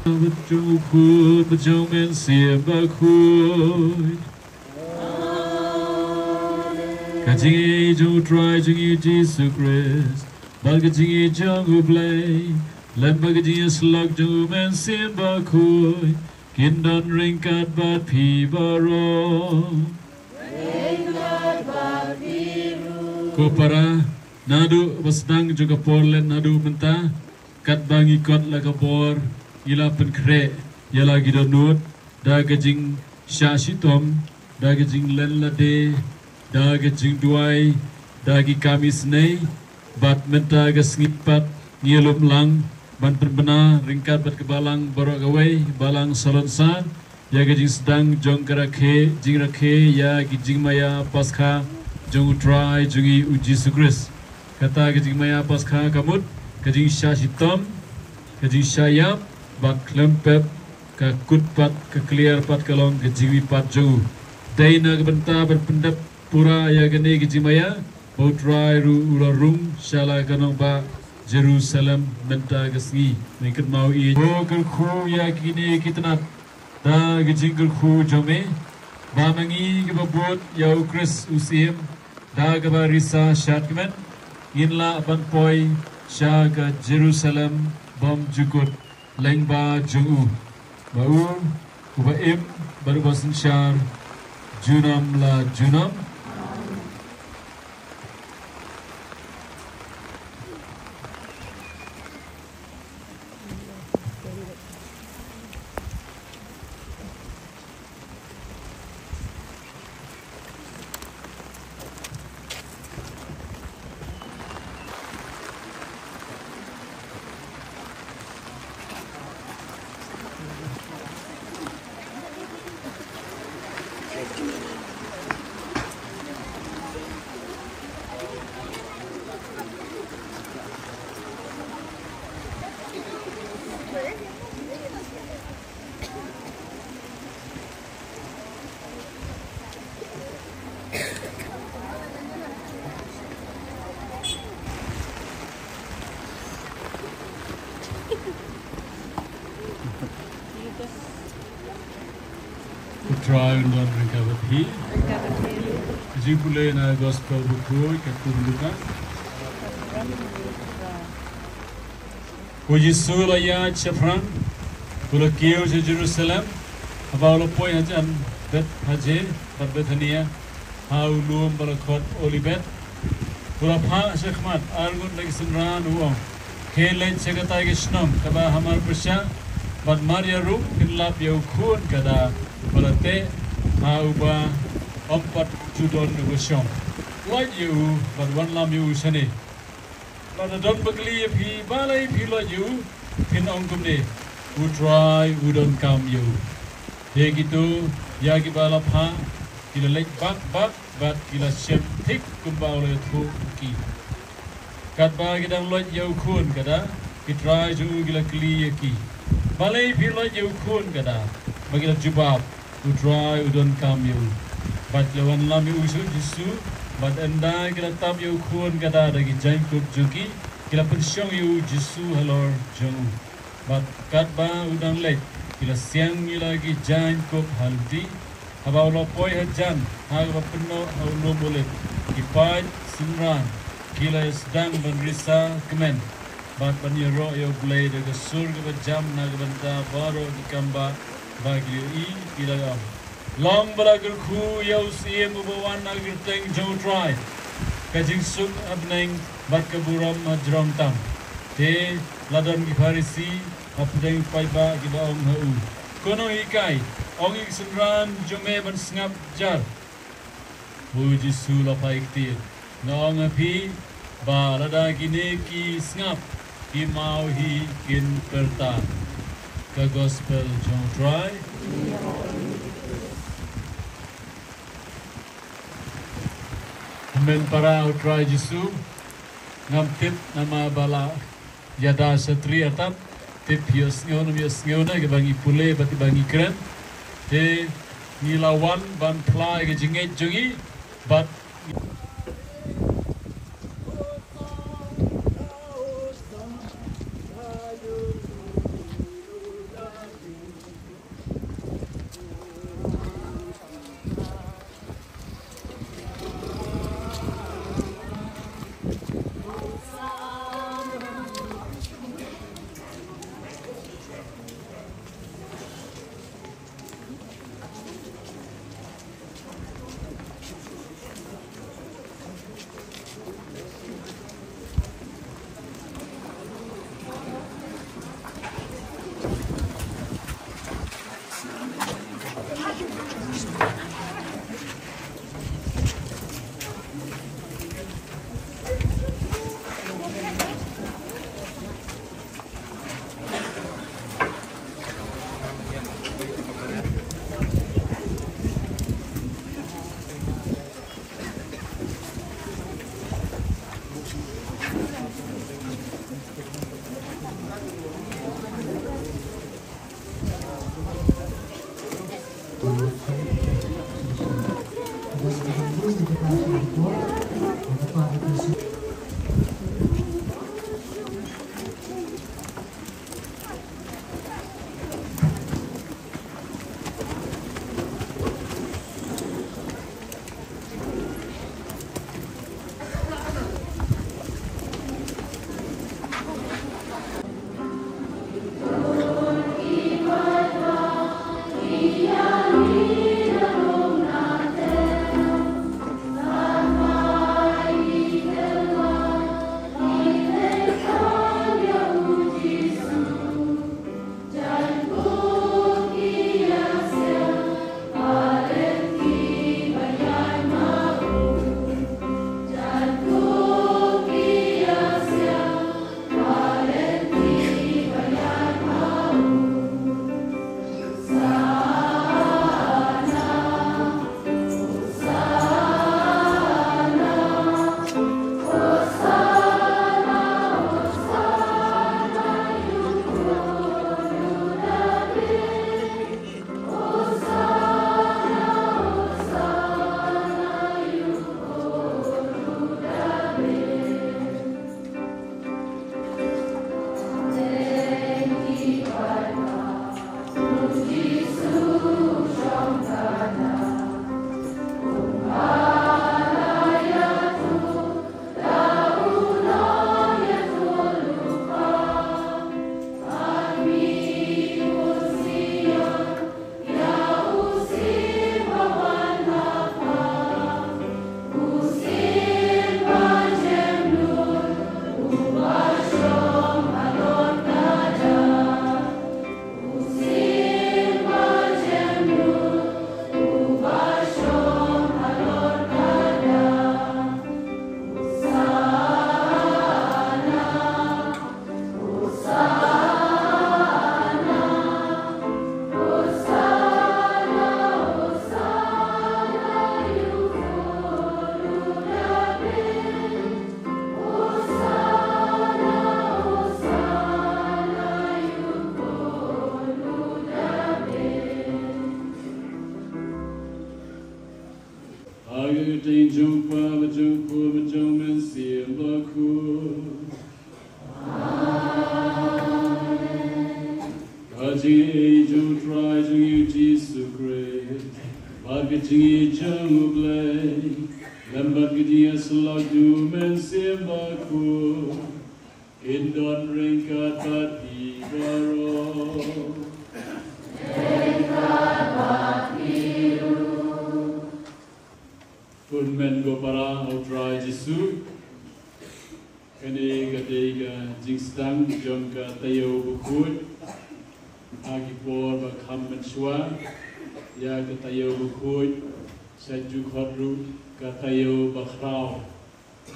Betul ku berjalan siapa ku Kajingi jauh try jingi Jesus Christ Bagajingi jauh play Lem bagajingi selak jauh men siapa ku Kindan ringkat bat pi barong Ko para nadu basdang juga porlen nadu mentah kat bangi kot la kapor ila penkre yala gidonut da gajing syashitom da gajing lenlade da gajing duai da gi kamis nei bat menta gasngipat ngilum lang ban perbena ringkat bat kebalang borok gawai balang salonsan ya gajing sedang jong kerakhe jing rakhe ya gijing maya paskha jong utrai jungi uji sukris kata gajing maya paskha kamut gajing syashitom gajing syayam bat klempep ke kutpat ke clear pat kalong ke jiwi pat jauh daina ke benta berpendap pura ya gene ke jimaya bautrai ru urarung shala kanong ba Jerusalem benta ke sengi mengikut mau i ker khu ya kini kitnat da ke jingker khu jome ba mangi ke babut ya ukris usim da ke ba risa syat kemen inla ban poi sha ke Jerusalem bom jukut lengba jungu bau ubaim baru bosan syar junam la junam try and not recover he Jipule na gospel buku ketundukan Puji sula ya chapran Pula kiyo sa Jerusalem Abawala po yan dyan Bet haje Bat Bethania Haulum balakot olibet Pula pa syakmat Argun lagi senran uang Kelen sekatay kisnom Kaba hamar persya Bat Maria Rum Kinlap yaw kun kada Balate hauba empat judon negosyong. Like you, but one lam you sani. But the don bagli phi balai phi like you, pin ongkum ni. Who try, who don't come you. He gitu, ya gibala pha, kila lek bak, but kila siem tik kumbau le thu ki. Kat ba gidang like you kun kada, ki try ju gila kli ki. Balai phi like you kun kada, bagila jubab. Who try, who don't come you. But lawan lam you usu jisu, but enda kila tam you kun kada dagi jain kup juki, kila pensyong you jisu halor jung. But kat ba udang lek, kila siang you lagi jain kup haldi, habaw lo poi hajan, hagba penuh haulo mulit, kipat sinran, kila sedang benrisa kemen. But banyero you blade daga surga bajam nagbanta baro dikamba. Bagi i ilagam long balagur khu yau siem bubawan agir teng jau try kajing suk abneng bat kaburam majrong tam te ladon gi farisi apdeng paiba gi baong hu kono ikai ong ik sunran jome ban sngap jar puji sula paiktir nong api ba lada gine ki sngap ki mau hi kin perta the gospel don't try amen para utrai Jesu ngam tip nama bala yada satri atap tip hios ngeu na ke bangi pule bati bangi kren te nilawan ban plai ke jinget jungi but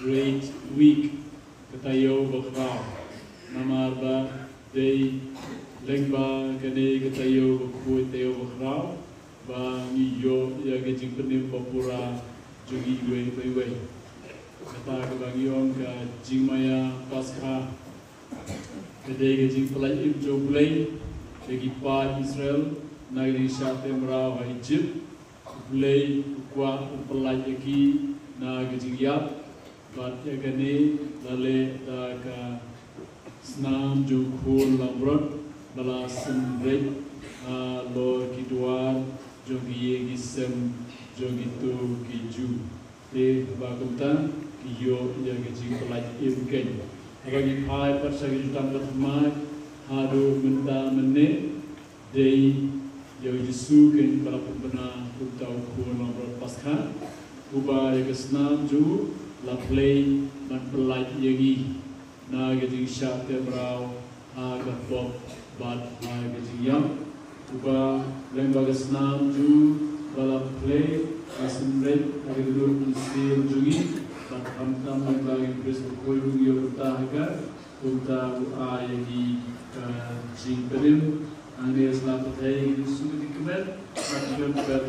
Great week katayo bakrao namarba day lengba kane katayo bakui tayo bakrao ba ngiyo ya gejing penim papura jogi we kata kebangion ka jingmaya pasca kade gejing pelai im joglei bagi pa Israel nagri shatem rao Egypt play kwa pelai ki na gejing yap Bat yagani lale da ka snam ju khul lambrot bala sumbre lo kidwar jogi yegi sem jogi tu kiju te bakumta kiyo yagi pelaj imken bagi pai persagi jutam latmai hadu menta menne dei yagi Yesu ken bala pembena kutau khul lambrot pasca uba yagi snam ju la play man pelaj yagi na gajing syak tebrau aga pop bat na gajing yang uba lembaga senam ju bala play asimret hari dulu isir jugi bat hamtam lembaga impres berkoyung yo bertahaga unta yagi jing perim ane selamat hai susu di kemet matkan ber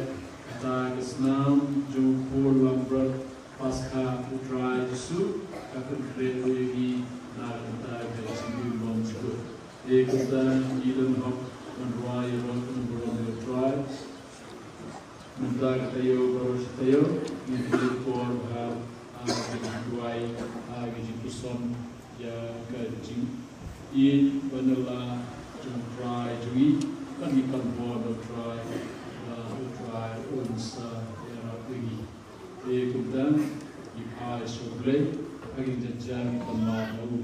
kata senam ju pur lambrat pasca putra Yesus akan kredo yagi na kata gajing bom sebut kata ilan hok menruai ron menurut try minta kata yo baru tayo ini por son ya kajing in vanilla jung try jungi kan ikan bodo try try unsa ya lagi kemudian ipai suble lagi jajan kemau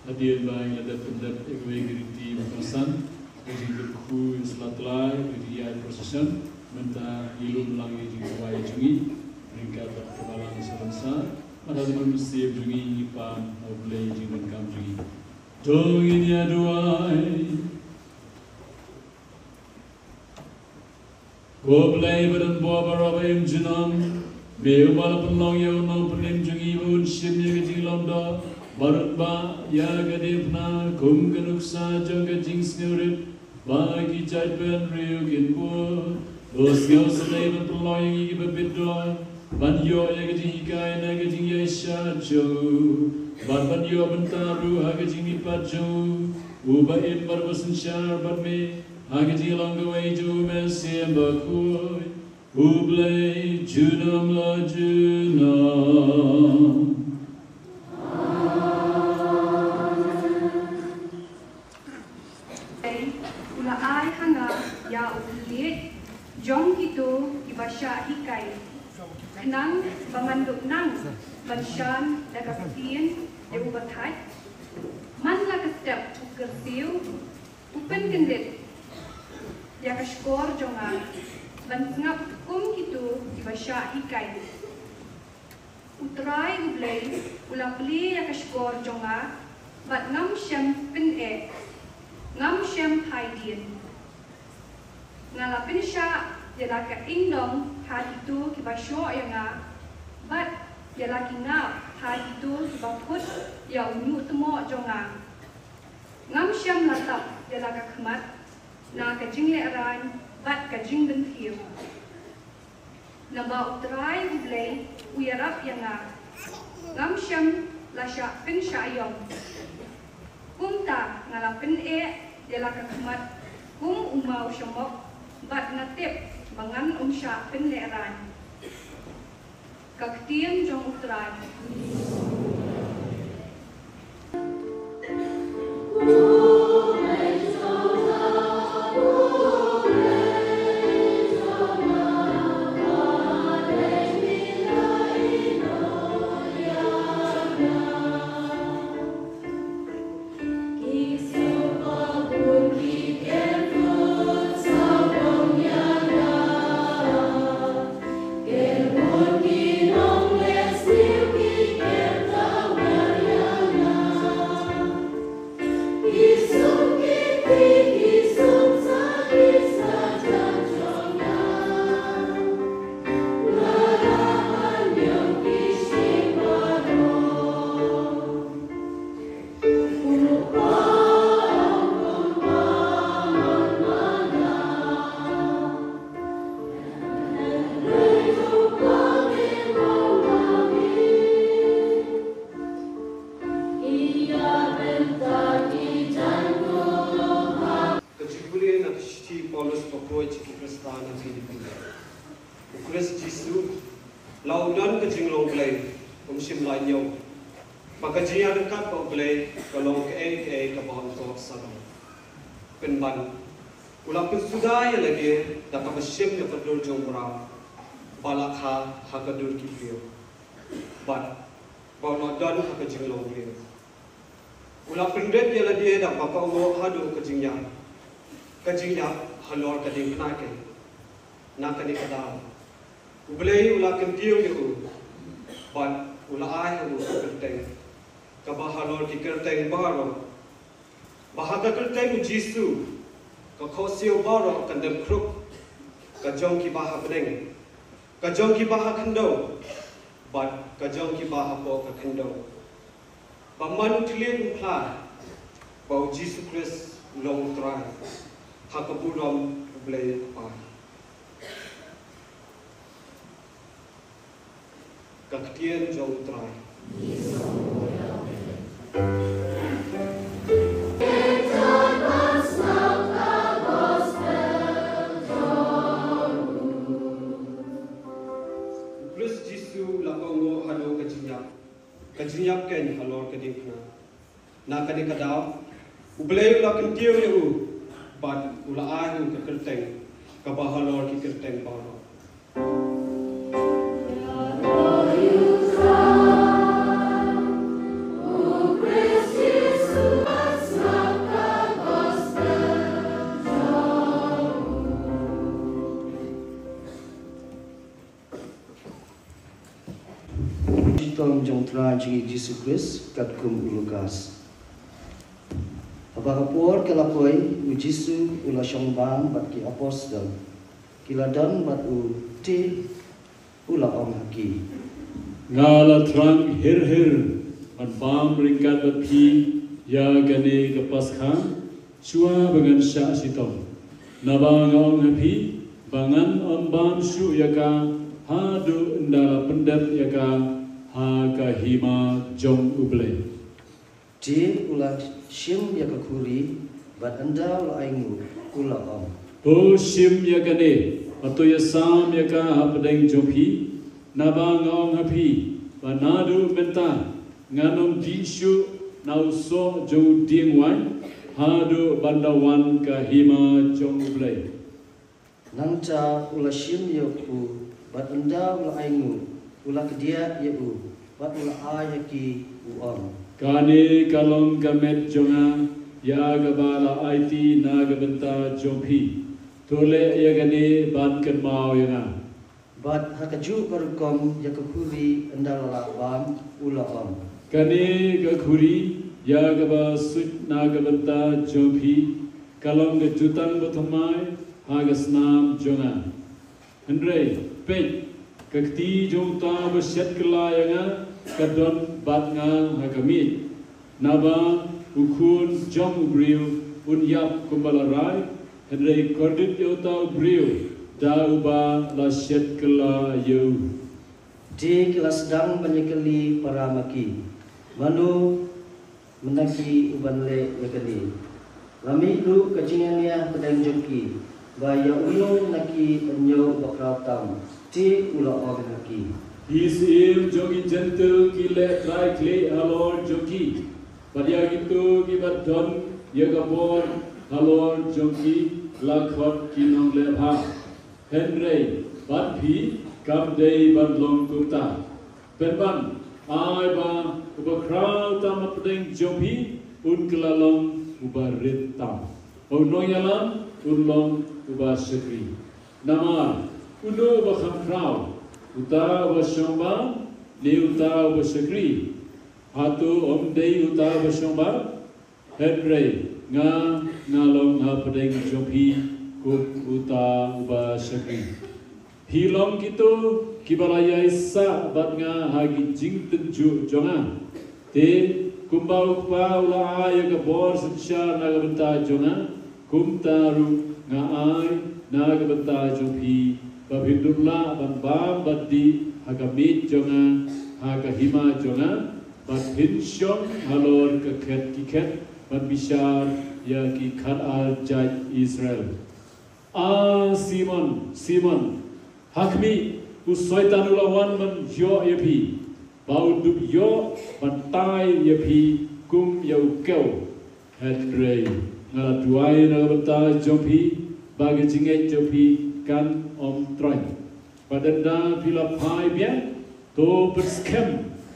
hadir baik ada pendat egriti berkesan jadi berku selatlai jadi prosession menta ilum langi juga wai jungi ringkat kebalang sebensa pada zaman mesti jungi ipan oblei jungi kam jungi jongin ya duai goblei badan buah barabayim junam beubal penlong ya unong penim jungi bun shimnya kecil lomda Barat ba ya gadipna kum ganuksa jaga jing snurip bagi jaiban riugin bu los yo sedai ban peloyang igi bebidoi ban yo ya gajing ikai na gajing ya syajo ban yo bentaru ha gajing mipajo ubain barbasan syar ban me ha gajing longgawai ju mesiem bakui ublai junam la junam Jong itu ibasya hikai, kenang banganduk nang, bansyan dagapin yang ubatai, manla kestep ukersiu, upen gendit, ya keskor jonga, bansngap kum itu ibasya hikai, utrai ublei, ulapli ya keskor jonga, bat ngam syam pen ngam syam haidin. Ngalapin siya jala ka indong hati itu kiba syo yang bat jala kinga hati itu kiba put ya unyu temo jonga ngam syam latap jala ka khmat na ka jing le ran bat ka jing bentiu na ba utrai ublei uyarap yang ngam syam la sya pin syayong kumta ngalapin jala ka khmat kum umau syamok bat natip bangan umsya penleran kaktian jong utrai hakadur kifio, but bawa dan hakajing longlio. Ulah pendek dia lagi dah bapa umur hadu kajingnya halor kading nake, nak kadi kadal. Ubelai ulah kentiu itu, but ulah ay hadu kerteng, kabah halor kerteng baru, bahaga kerteng Jisu, kakosio baru kandem kruk, kajong kibah beneng. Kajong ki baha kendo, but kajong ki baha po ka kendo. Paman tilian umpla, bau Jisu Christ long try, hakaburam ublay pa. Kaktian jong try. Let us love the gospel. kani kadau ublei ulakin tiyo yu bat ula ahu ke kerteng kabahalor ki kerteng baro Tom jong trajigi Jesus Christ kat kum ulugas. Abahapor kelapoi u Jisu ula shongbang bat ki apostel. Kiladan bat u ti ula om haki. Ngala trang hir man bam ringkat bat pi ya gane kapas khan chua bangan sha sitong. Nabang ong hapi bangan om bam shu yaka hadu ndala pendat yaka ha kahima jong uble. Ti ula shim ya kakuri bat anda ula aingu ula om. O shim yakane atau ya sam yaka hapadeng jompi nabang ong hapi banadu menta nganom dishu nauso jong dingwan hadu bandawan kahima jong uble. Nangca ula shim ya ku bat anda ula aingu ula kedia ya u bat ula ayaki u om. Kani kalong kamet jonga ya gabala IT nagabenta jompi tole ya gani ban kan mau ya. Bat hakaju karukom ya kakuri anda ula bam ula om. Kani kakuri ya gaba sut nagabenta jompi kalong ke jutang batamai hagasnam jonga. Andre pej kakti jong ta beset kelayanga kadon bat nga hakamit naba ukun jom briu unyap kumbalarai hendrai kordit yota briu da uba la set kelayu Di kelas sedang menyekeli para maki manu menaki uban le yakali lami lu kajingannya pedang joki baya ulu naki enyo bakratam ti ula om naki. Is il jogi gentle kile try kle alor jogi padya gitu kibat don yagabor alor jogi lakhot kinong le bha henrei bat bhi kam dei ban long kuta penban ai ba uba kraw tam pedeng jogi un kelalong uba ritam o noyalam ulong uba sekri namar uno ba kham kraw uta wasomba ni uta wasakri hatu omdei uta wasomba henrei ngalong ha pedeng jopi kup uta wasakri hilong kitu kibalaya isa bat nga hagi jing tenju jonga te kumbau pa ula ay ka bor sensya nagabenta jonga kumtaru nga ay nagabenta jopi babhindumla ban bam baddi hagamit jonga hagahima jonga bat hinshong halor kaket kiket ban bishar ya ki khat al jaj Israel Simon hakmi u soitanulawan man yo yapi bau dup yo ban tai yapi kum yau kau hetrei ngala duai na bata jopi bagi jingai jopi kan om troy padanda pila pai bien to berskem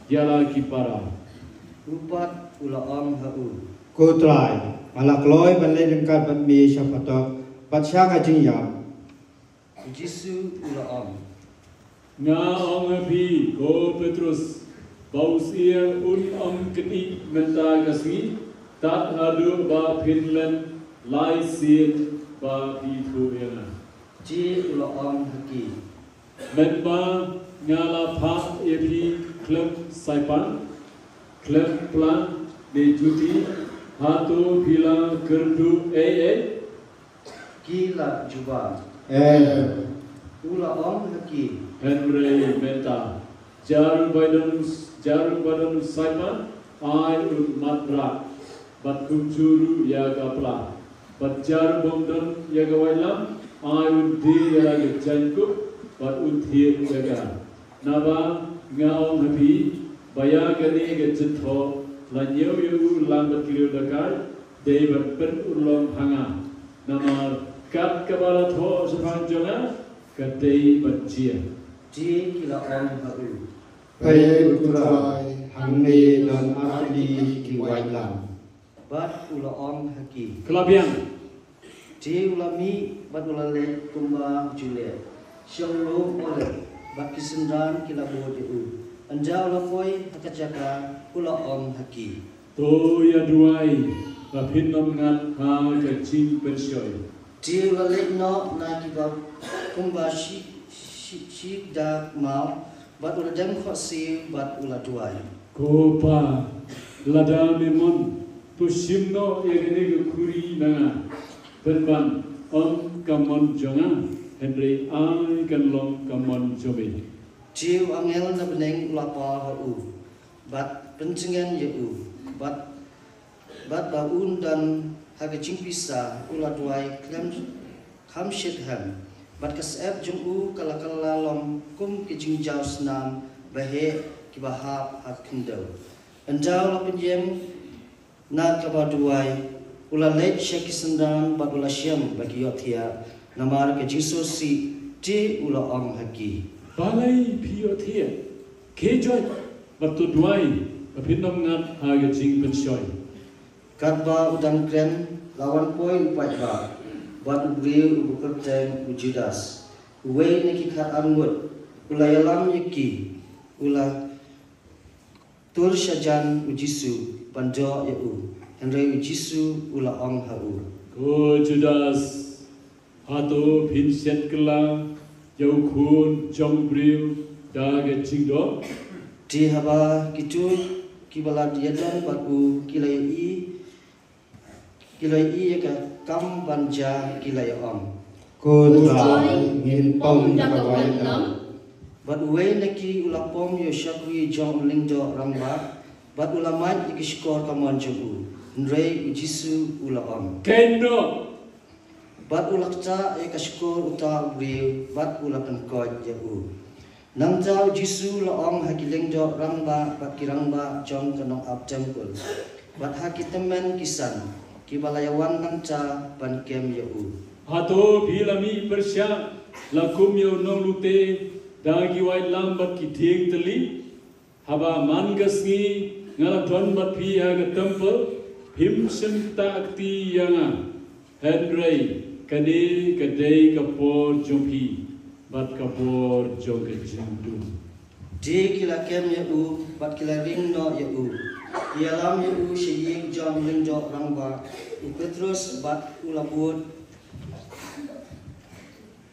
yala kipara Rupat ula om hau Ko try malak loy ban le dengkat ban mi syafatok pat syanga jingyam Jisu ula om nga om happy ko Petrus baus ia un om keni menta gasmi tat hadu ba Finland lai sin ba pitu yana Ji ula om haki Menba ngala pha epi klub saipan klub plan de juti hatu bila kerdu Gila juba Ula om haki Henry Menta jarum badan saipan ai un matra bat kumjuru ya gapla bat jarum bomdan ya gawailam ai un di ya ge janku bat un thir jaga naba ngao nabi baya gani ge chitho Lanyo yu lambat kiliu dakai David pen ulong hanga Namar kat kabala tho sepang jonga Kadei bacia Di kila om hau Pai uturai hangne dan akli kiwailam. Bat ula om haki Kelabiang Di ulami bat ula le kumba Juliet Siang lu oleh bat kisendran kila bod yu Anja ula foi hakajaka ula om haki To ya duai Lapin nomngan ha kacing pensioy Di ula le no na kiba kumba shi da mau bat ula dem khosi bat ula duai Kopa lada memon Pusimno yagene kuri nanga Penban om kamon jonga Henry ai kan long kamon jobe Jiu angel na beneng ulapa hau bat pencengen yeu bat baun dan hagajing pisa ula duai kam shitham bat kasep jung kalakala lom kum kijing jaus nam bahe kibahap hakindo andau la penjem na kabaduai ula leit shakisandang bat ula syam bagi yothia namar ke jisosi ti ula om haki Balai piothia Kejoy Batu duai Lapin nomngan ha kacing pensioy Katba udang kren lawan poin patba bat ubriu ubukerteng ujidas uwei neki kat angut ulayalam yeki ula tur syajan ujisu banjo yau henry ujisu ula ong hau Ko Judas Hato Vincent kela Yau kun jong briu Da kacing do di haba kitu kibala diadan batu kilai ka kam banja kilai om Ko tuai ngin pom nakawailam. bat uwe neki ulapom yo syakwi jong lingdo ramba bat ulamat ikishkor kamon jogu nrei ujisu ula om Kendo bat ulakta e kashkor uta uri bat ulakan kod yau nang jau jisu la om hakilingdo ramba bat kirangba jong kanong up temple bat hakitemen kisan kibalayawan nang ca ban kem yau Hato bilami persya Lakum yau nong lute Dagi wai lambat ki thieng tali Haba man gasngi Ngala tuan bat pi haga temple Him sentakti yanga Henry Kani kadai kapor jompi Bat kapor jong kejindum di kila kem yau bat kila ring no yau ialam yau syiyik jong lingdo ramba Petrus bat ulabut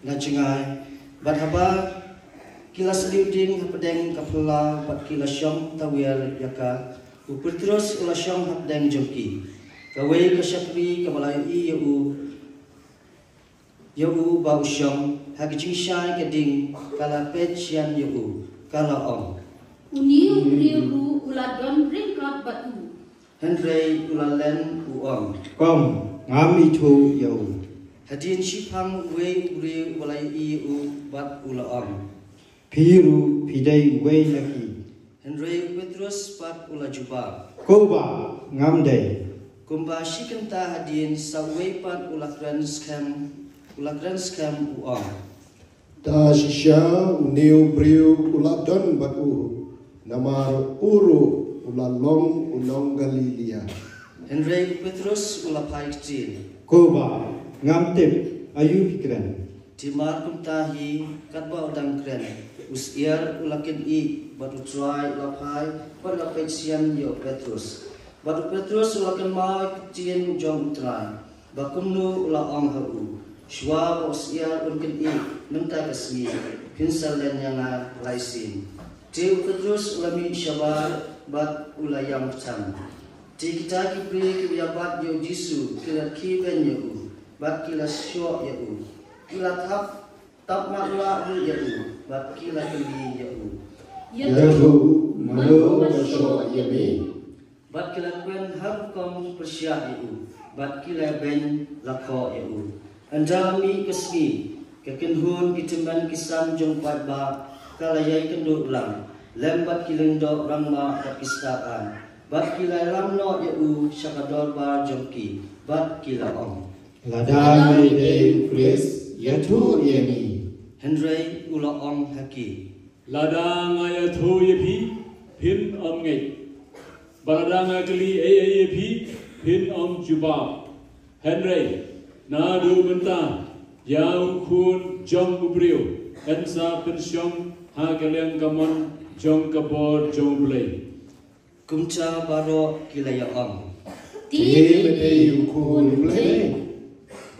ngajengai bat haba kila seliuding hapedeng kapela bat kila syong tawir yaka Petrus ula syong hapedeng jongki kawe kasyapri kabalayu yau bau syong hagijing syai keding kala pechian yau kala om Uniu priu uladon ringkat batu Henry ulalen uom Kom ngam itu yau. hadin shipang we uri walai bat ula om Piru pidai wei laki. Henry Petrus bat ula juba Koba ngam dai. kumba shikenta hadin sawe pat ula grand scam uom Ta shisha uniu briu uladon batu namar uru ulalong unong Galilea. Henry Petrus ula paiktin Koba ngam tip ayu pikiran. timar kumtahi katba udang kren usiar ulakin batu try lapai pada petsian yo Petrus batu Petrus ulakin mau kecien jong try bakumnu ula om hau shwa usiar ulakin mentai kasmi pinsalen yang laisin Tiu Petrus ulami syabar bat ulayam cam ti kita kibri kiyabat yo jisu kila kiben yo bat kila syo yo kila tap makla yo bat kila kili yo Yahu malu masyo yami. bat kila kwen hab kom persya yo bat kila ben lako yo anjami kesmi kekenhun kitimban kisan jong padba kalayai kenduk ulang lembat kilendo rangma pakistaan bat kila lam no ya u syakador bar jongki bat kila om Lada Mayday Chris Yatu Yemi Henry ula om haki Lada ngaya thu yepi pin om ngai. Balada ngakli yepi pin om juba. Henry nadu benta yau kun jong ubriu ensa pensyong hagaleng kamon jong kabor jong bulai. kumcha baro kila ya om Ti Mayday Ukun Play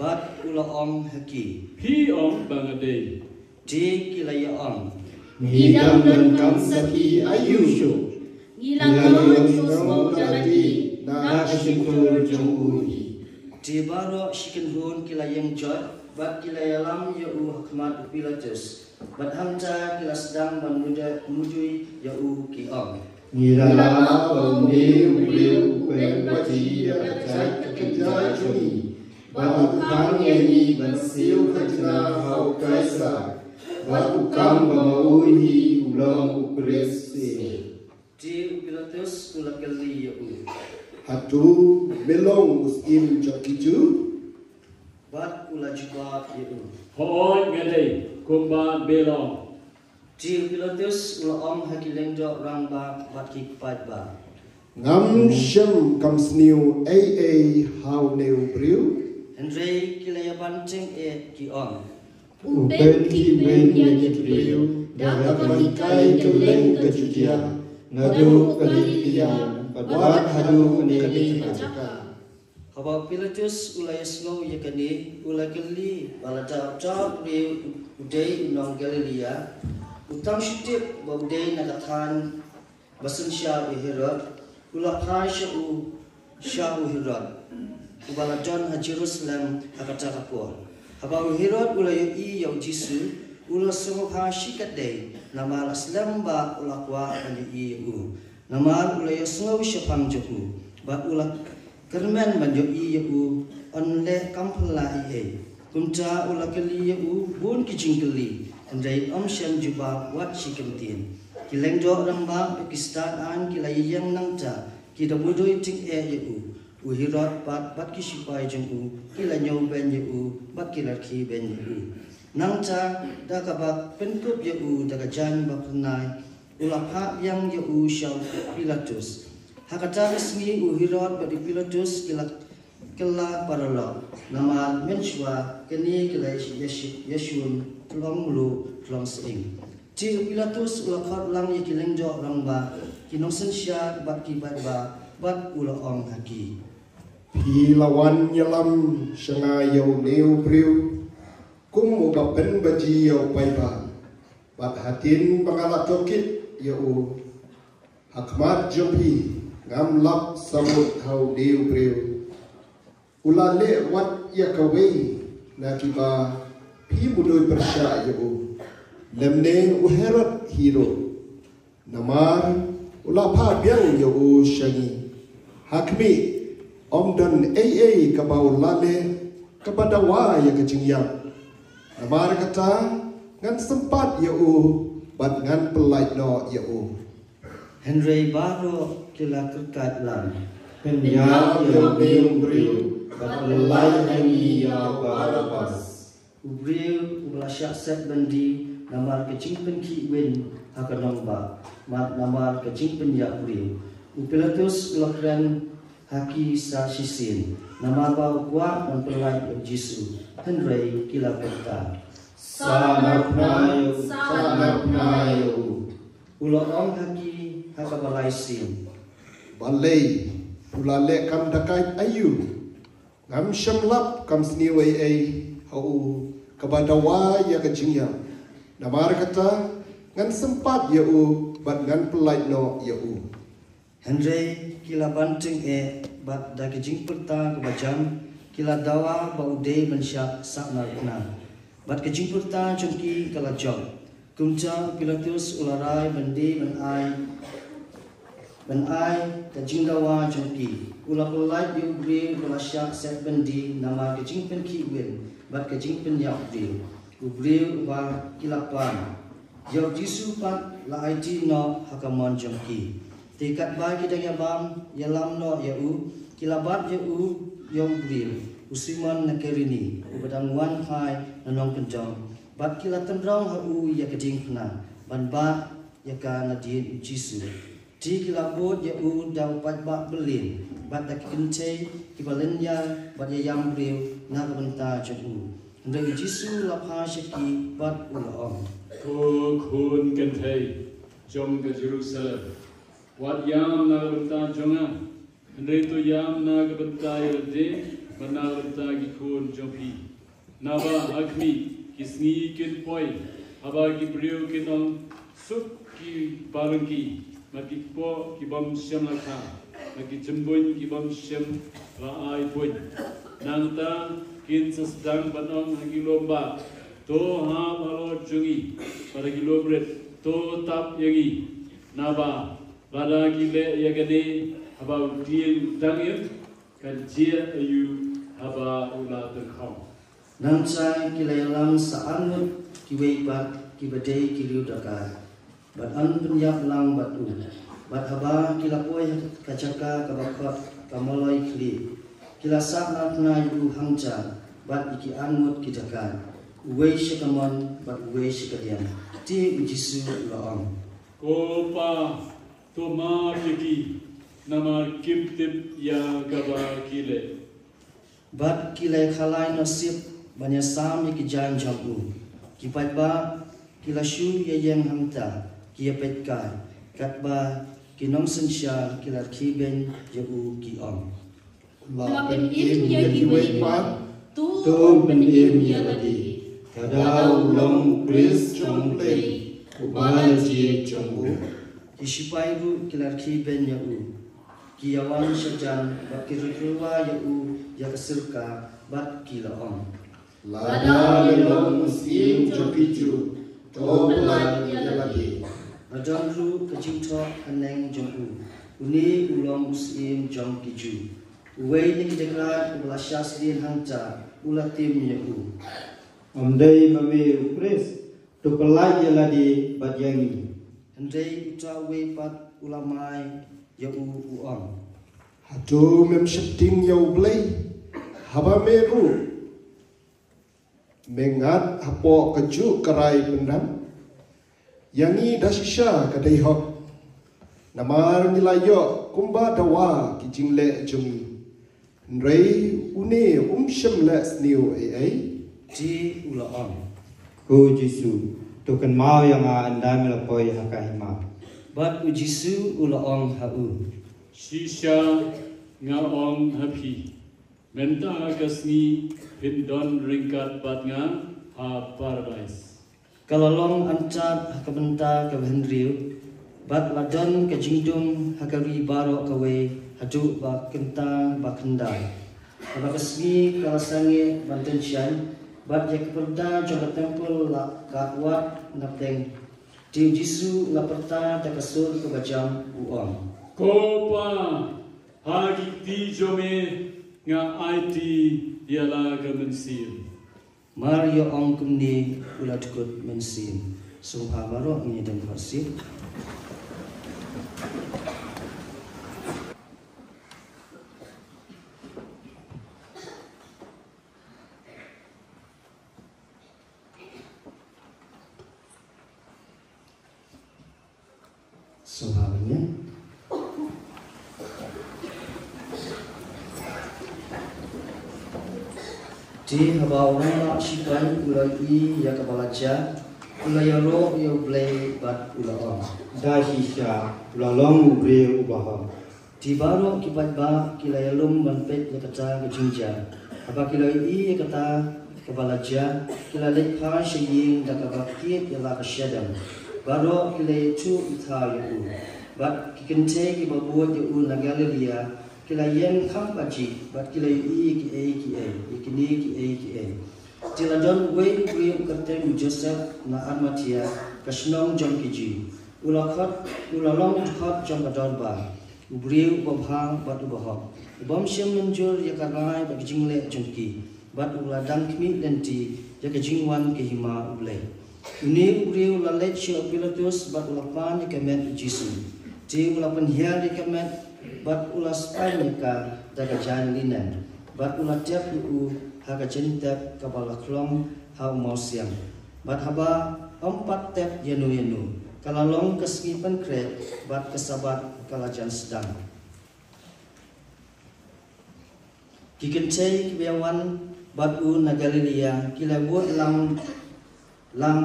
bat ula om haki Pi om bangadei. di kila ya om Hidam dan Kamsaki Ayusho Ngilang sosmo jalati Na Kashintur Jongui di baro shikin hun kila yang jot bat kila ya lam ya u hakmat pilatus bat hamza kila sedang mudui ya u ki om Nirala Bamde Ubriu Kwen Baji Yakajai Kakajai Juni Bakukang Yemi Bansil Kajna Hau Kaisa Bakukang Bamauhi Ulang Ukres di pilatus ula kali ya u Hatu Belong Muslim Jokiju bat ula jubab ya u Hoon ngadei kumba belong. di pilatus ula om haki lengdo rang ba bat ki pat ba Ngam Shem Kamsniu AA Hau Neu Briu Henry kila ya banting ki om Upen Ki Ben Yakibriu Dagamankai Keleng Kejudia Nadu Kalitia Padwat Hadu Unekani Kacaka Haba pilatus ula yasngau yakani ula kali balada top re udai unong Galilea utang shitip ba udai nakathan basan sya Herod ula khasha u sya Herod ubala John ha Jerusalem hakata kapor haba Herod ula yi yau jisu ula sungu ha shikat dei nama aslam ba ula kwa ani u nama ula yasngau syapang joku ba ula Kermen banjo iu onle kampla ie kumta ula kali iu bun kijing kali andai omshan juba wat shikentin kileng do ramba Pakistan an kilai yang nangta kita budoi ting iu uhirot pat kisipai jengku kila nyau ben iu bat kilar ki ben iu nangta dakabak penkup iu dakajan baknai ula ha yang iu syau Pilatus Hakata resmi uhirot bagi Pilatus kila paralo nama menshwa kini kila Yeshun tulong mulu tulong sing. Ci Pilatus ulakot lang yakileng jo rangba kinosen sya bat kibat bat ulo ong haki. Pilawan Yalam Shanga Yau Neu Briu Kum Ubapen Baji Yau Paipa Bat Hatin Bangala Tokit Yau Hakmat Jopi Ngam Lap Samut Hau Neu Briu Ulale Wat Yakawei Nakiba Pi Budoi Persya Yau Lemne Uherot Hiro Namar Ulapa Biang Yau Shangi Hakmi Omdan AA kabau lale kepada wa ya kejingyam. Namar kata ngan sempat ya bat ngan pelait no ya Henry baro kila kerkat lan. Penyal yang beriu bat lelai hangi ya Barabas Ubriu ubla syak bandi namar kecing penki win akanong ba mat namar kecing penyak ubriu. Pilatus ulakran haki sa sisin nama bau kuat mempelai Yesus Henry kila peta Sanap nayo ulo om haki hakabalai sin balai ulale kam dakai ayu ngam syamlap kam sniwai ai hau kepada wa ya kejingyam. Namar kata ngan sempat ya bat ngan pelait no ya Henry kila banting bat da kejing perta kebajam kila dawa bau de mensyak sakna kena bat kejing perta jongki kala job kumca Pilatus ularai bandi ben ai kejing dawa jongki ula pelai ubri belasyak set bandi nama kejing penki win bat kejing penyak ubri uba kilapan Yau jisu pat la IT no hakamon jongki Tikat ba kita ya bam ya lam no ya kilabat ya yong bril usiman na kerini ubadang wan hai nanong kenjong bat kila tendrang ha ya keding pna ban ba ya ka na di jisu di kila bot ya daw pat ba belin bat da kinte kibalen ya bat ya yam bril na benta ju ndai jisu la pha shiki bat ulom ko khun kan thai jong ke Jerusalem wat yam na benta jonga ndai to yam na ke benta de mana benta ki khun jopi naba akmi kisni kin poi aba ki brio kin ong suk ki barangki maki po ki bam syam la kha maki jembun ki bam syam la ai pun nang ta kin sedang banong hagi lomba to ha balo jungi pada kilomret to tap yagi naba pada gile yagane aba dien dangir kan jia ayu aba ula terkham nang sai kilayalam saanut kiwei bat kibadei kiliu dakar bat an penyap lang batu bat haba kilapoi kacaka kabakot kamoloi kli kilasak natna yu hangja bat iki anmut kidakan uwei shakamon bat uwei shakadian ti ujisu laam kopa to ma yaki nama kimtip ya gaba kile bat kilai khalai nasib banyak sam iki jan jamu kipat ba kilashu yayang hamta kia petkai katba kinong sensya kilar kiben jau kiom la pen im ya kiwei pat tu pen im ya ladi kadau long Chris chong play ubala ji chong isipai ru kilar kiben yau kiawan sajan bat kirikruwa yau ya kesilka bat kilaom Lada long sim jopiju toplan yaladi. Adon ru kejingto aneng jong uni ulong usim jong kiju uwei ni kidekrat ulasas din hangta ulatim yau Amdai mame Chris to pelai yaladi badyangi andai uta we pat ulamai yau uang Hatu mem shifting yau blay haba meru mengat hapo keju kerai pendam yangi dasisha kadai hok namar nilayo kumba dawa kijingle jumi nrei une shemle sniu ai ti ulaam ko Jisu to kan mau yang anda melapoi hakahima bat ujisu ulaam hau shisha ngaong happy menta kasni pindon ringkat batnga ha paradise kalalong ancat hakabenta kabhendriu bat ladon kejingdum hakari baro kawe hadu ba kenta ba kendai abakasmi kalasange bantensian bat yakperda joga tempel la katwat napteng ti jisu laperta takasur kebajam uang kopa hagi ti jome nga IT ialah kemensin Mario ong kumni ulat kut mensin sungha baro ni dan farsib sungha banya di habaw na shikan ulai ya kabalaja ulayaro ya blay bat ulaam dasisha lalong ubre ubaha di baro kipat ba kilayalum manpet ya kata kejingja apa kilai ya kata kabalaja kilalek ha shaying da kabakit ya la kasyadam baro kilai tu itha ya bat kikente ki babuat ya na galeria kilayen kampaji bat kilai ki ikini ki tiladon we brio karte Joseph na armatia kasnong jong kiji ulakhat ulalong khat jong badalba brio babhang bat ubah bom syam menjur ya kanai bat jingle jongki bat uladang kmi lenti ya kejingwan ke hima uble ini brio lalet syo pilatus bat ulapan ya kemet jisu di ulah penhiar di kemet bat ulah spanyaka daga jan linen bat ulah tiap haga jentep kabala klom hau mau siang bat haba 4 tep yenu kalalong keskipan kret bat kesabat kalajan sedang kikencei kibiawan bat na Galilea kilabut lang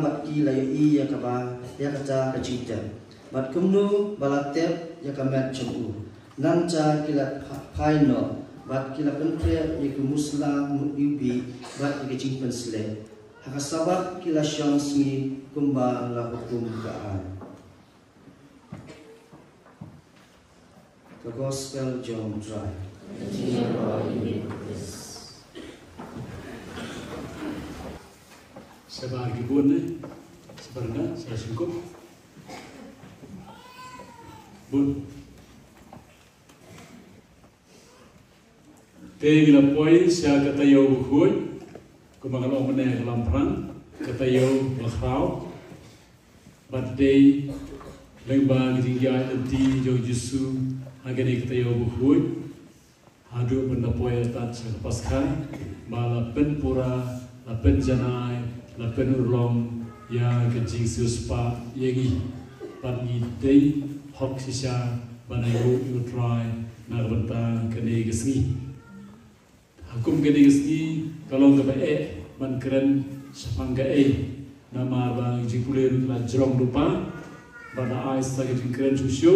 bat kilayo iya kaba ya kata kecita bat kumnu balatep ya kamet cemu nanca kilat paino bat kilat pentre ya kumusla mubi bat kecing pensle hakasabat kilat syansmi kumba la hukum kaan The Gospel John Drive Saya gibun sebenarnya saya singkup bun tegila poi saya kata yo buhui kumangalo meneh dalam perang kata yo bakhrau badai lembang tinggal enti jo Yesu agane kata yo buhui hadu benda poi tat paskai bala penpura la penjanai la penurlong ya kecing suspa yegi pagi day hok sisa banayu utrai narbenta kene gesni hukum kene gesni kalau nggak man keren sepangga nama bang jikulir la jerong lupa bana ais lagi keren susu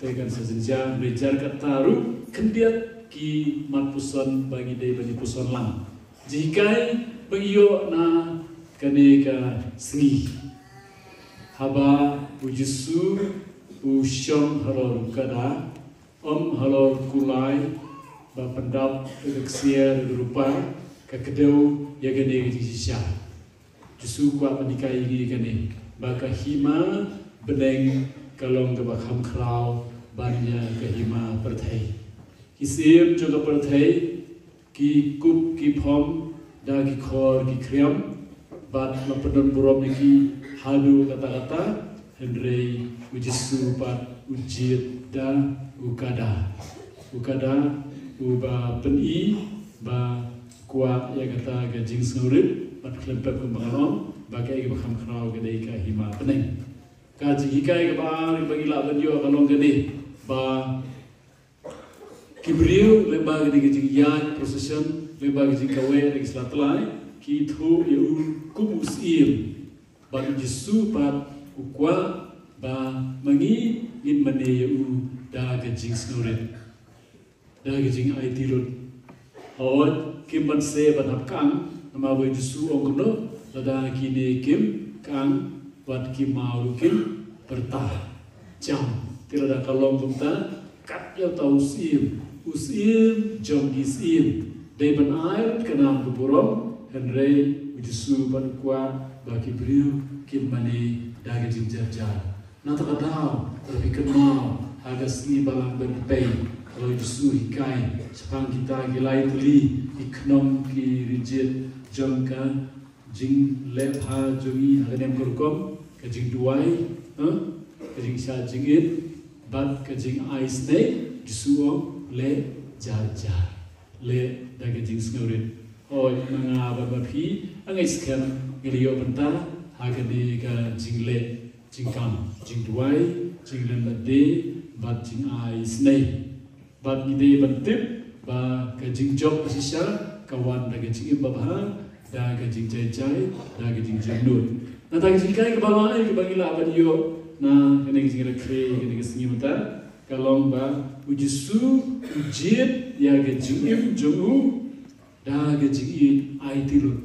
tekan sejenja belajar kataru kendiat ki matpuson bagi day bagi puson lang jikai bagiyo na kaneka sengi haba ujisu usyom halor kada halor kulai ba pendap keksier rupa kakedau ya gane sisa jusu kwa menikai ini gane baka hima beneng kalong ke bakham krau bannya ke hima perthai kisir juga perthai ki kup ki phom da ki khor ki kriam bat lapedon burom iki hadu kata-kata hendrei ujisu pat ujit da ukada uba peni ba kuat ya kata gajing sengurit pat klempep kembangalom bagai bakham khrau gede ka hima peneng kaji hikai ka ba bagi la banyo kalong gede ba kibriu lemba gede gajing ya procession lemba gajing kawe legislatlai ki thu yu kumus im ba Yesu pat ukwa ba mangi in mane yu da gajing snurit da gajing ai tirut hot kim ban se ban hap kang nama ba Yesu ongno da kini kim kang wat kim mau kim bertah jam tirada kalong kumta kat ya tau usim jom gisim dai ban air kanam buburom Henry Yesu ban kuat bagi beliau kimani daga jinjar-jar. Nata kadau tapi kenal agak seni balang berpei kalau Yesu hikai sepang kita gilai tuli iknom ki rigid jongka jing lepha jongi agak kurkom ke jing duai ke jing sa jingit bat ke jing ais ne Yesu le jar-jar le daga jing snorit oh mga babapi ang iskem ngeliyo benta hagani ka jingle jingkam jingduai jinglen lade bat jing ai snei bat ide bentip ba ka jingjok sisa kawan daga jing babha daga jing jai daga jing jannut na daga jing kai ka bala ai ka bangila abadiyo na kene jing rekre kene singi mata kalong ba ujisu ujit ya ga jing jongu daga jing ai tilut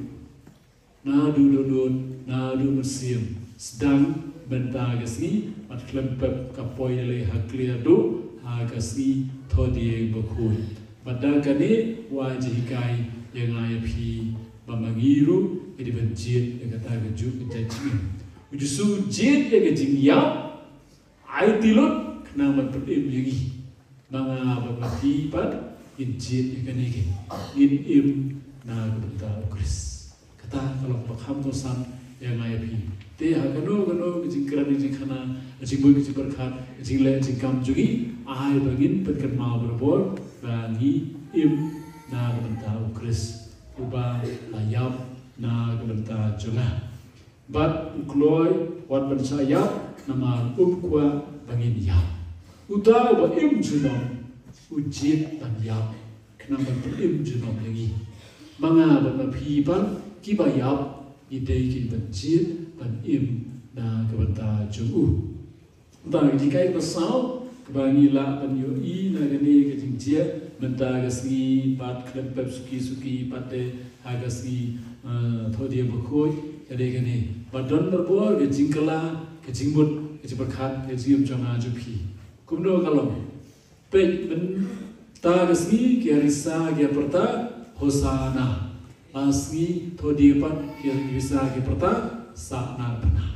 nadu dodon nadu mesim sedang benta gasni at klempep kapoy le haklia do ha gasni thodi bakhui badal kane wajikai yang ayapi bamangiru edi benjit kata gaju kejaji ujusu jit ya gajing ya ai tilut kena berpedim lagi manga babati pad injit ikanege in im na benta ukris kata kalau pakham tosan yang ngai pi te ha kano jing kran jing khana jing boy jing berkhat jing le jing kam jugi ai bangin petkan mau berbol bangi im na benta ukris uba layap na benta jonga bat ukloi wat bersayap nama kwa bangin yap uta wa im junom ujit ban yap kenapa im junom lagi manga ban pi ban kibayap idei ki ban jit ban im na benta jongu bang dikai basau bangi la ban yo I na gani ke jingjia menta gasni pat klep pep suki pate agasni thodi bkhoi ade gani badon berbor ke jingkala ke jingbut ke berkhat ke jium jonga jupi kumno kalom pe ben ta gasni ke risa ke perta hosana asni thodi pat ke risa ke perta sana bana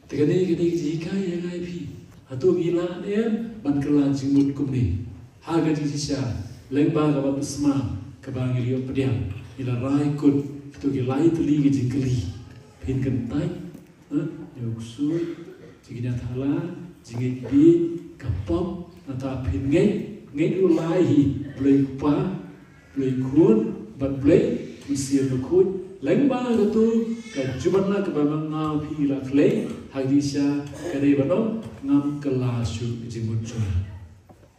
tegani jika yang IP atau gila em ban kelan jimut kumni haga jisya lengba ka bapsma ka bangiri opdiam ila rai kut tu gilai tuli gi jingkeli pin kentai yoksu jigina thala jingi bi kapom nata pin ngai ulai blei pa blei kun bat blei misir lukut lengba ka tu ka jubanna ka bamanga pi la klei hagisha kare banom ngam kelasyu jimut jona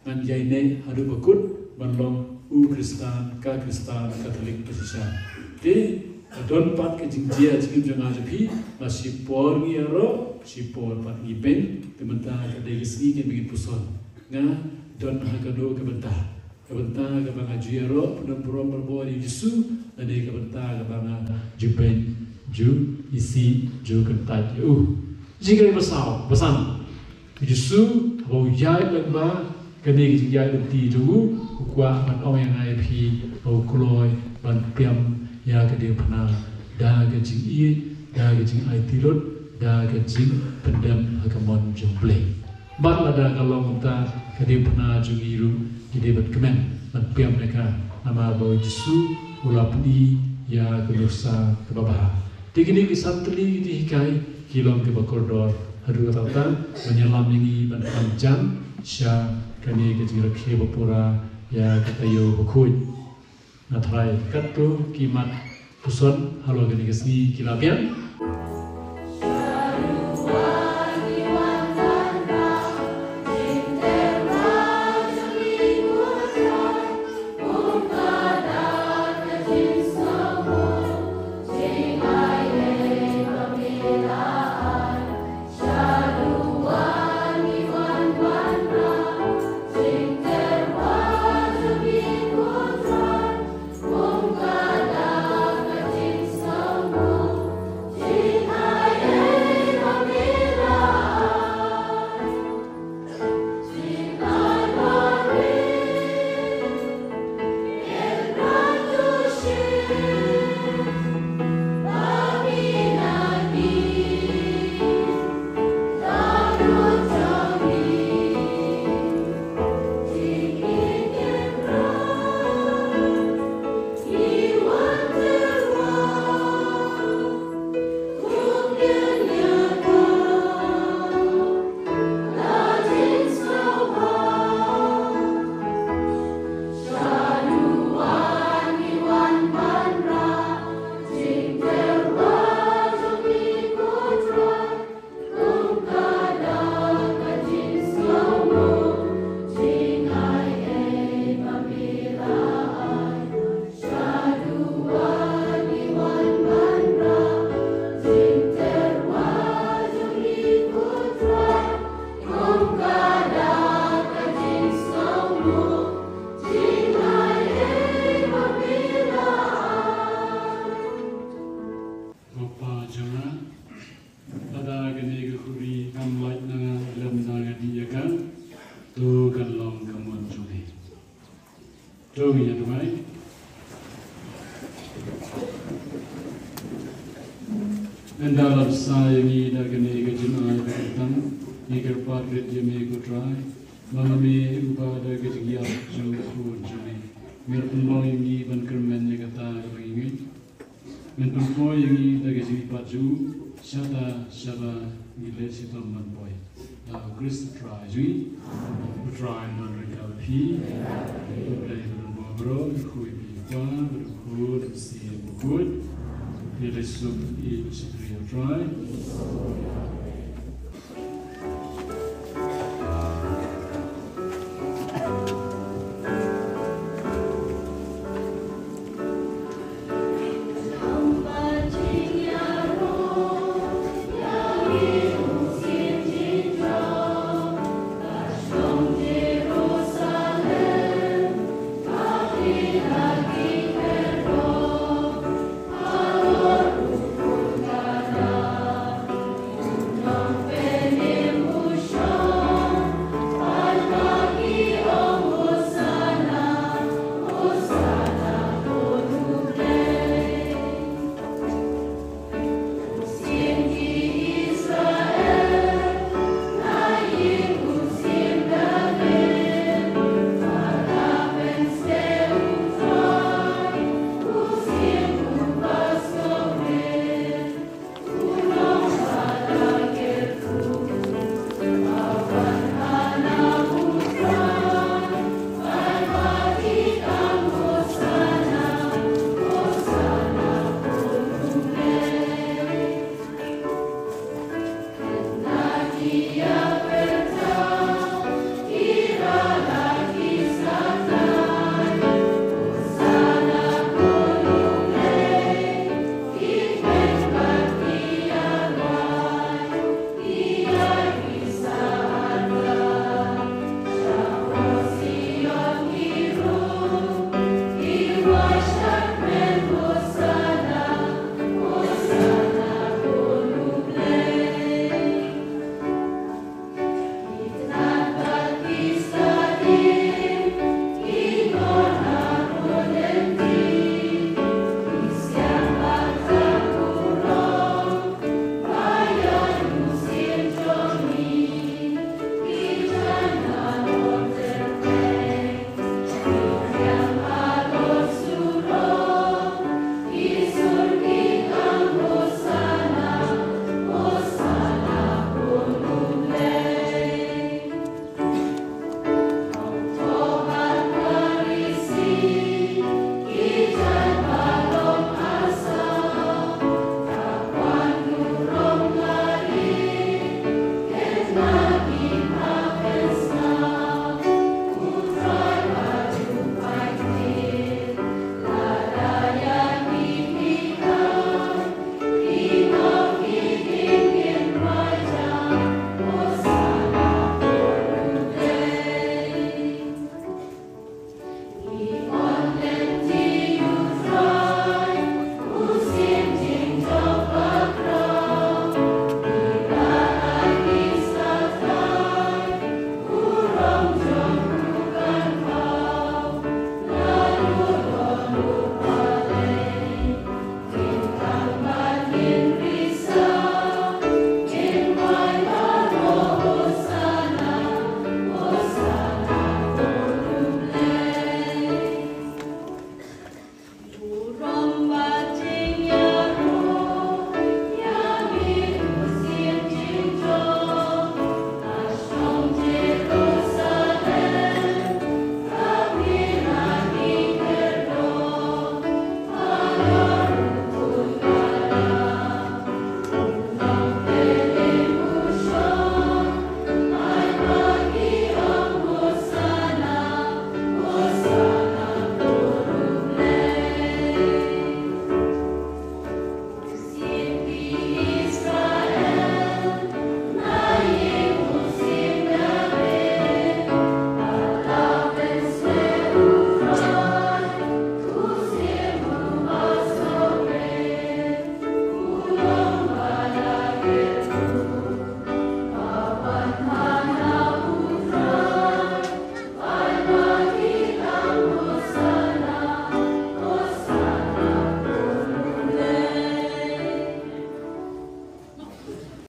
ngan yaine haru bakut banlong Kristan Katolik pesisha de adon pat ke jingjia jim jona japi masih por ngiaro si por pat ngiben tementa ke degisi ke bigi puson nga don hakado ke benta ke banga jiaro pedon purom berbor Yesu ade ke benta ke banga juben ju isi ju kentat jika besan Yesu bau jai lagba kene jai lenti tu kuat ban ong yang ai pi bau kloi ban piam ya ke dia pernah da ke jing I da ke jing ai tirut da ke jing pendam hakamon jomble bat lada kalau ta ke dia pernah jungiru jadi bat kemen ban piam mereka nama bau Yesu ulapni ya ke dosa ke baba dikini kisantli di hikai kilom ke bakordor hadu kata menyelam ini ban panjang sya kani ke jira ke bapura ya kata yo bakui natrai katu kimat puson halo kani kesni kilabian Dalam saya ini dah kena kejadian tentang ikat paket jemi kutrai, malami upada kejian jauh jemi, mirpun ini ban kermen kata begini, mentumpo yang ini lagi sini baju syada nilai situ menpoy. Chris try jui, try non recovery, play non bobro, kui pipa, berkud, si berkud, nilai sub i si try.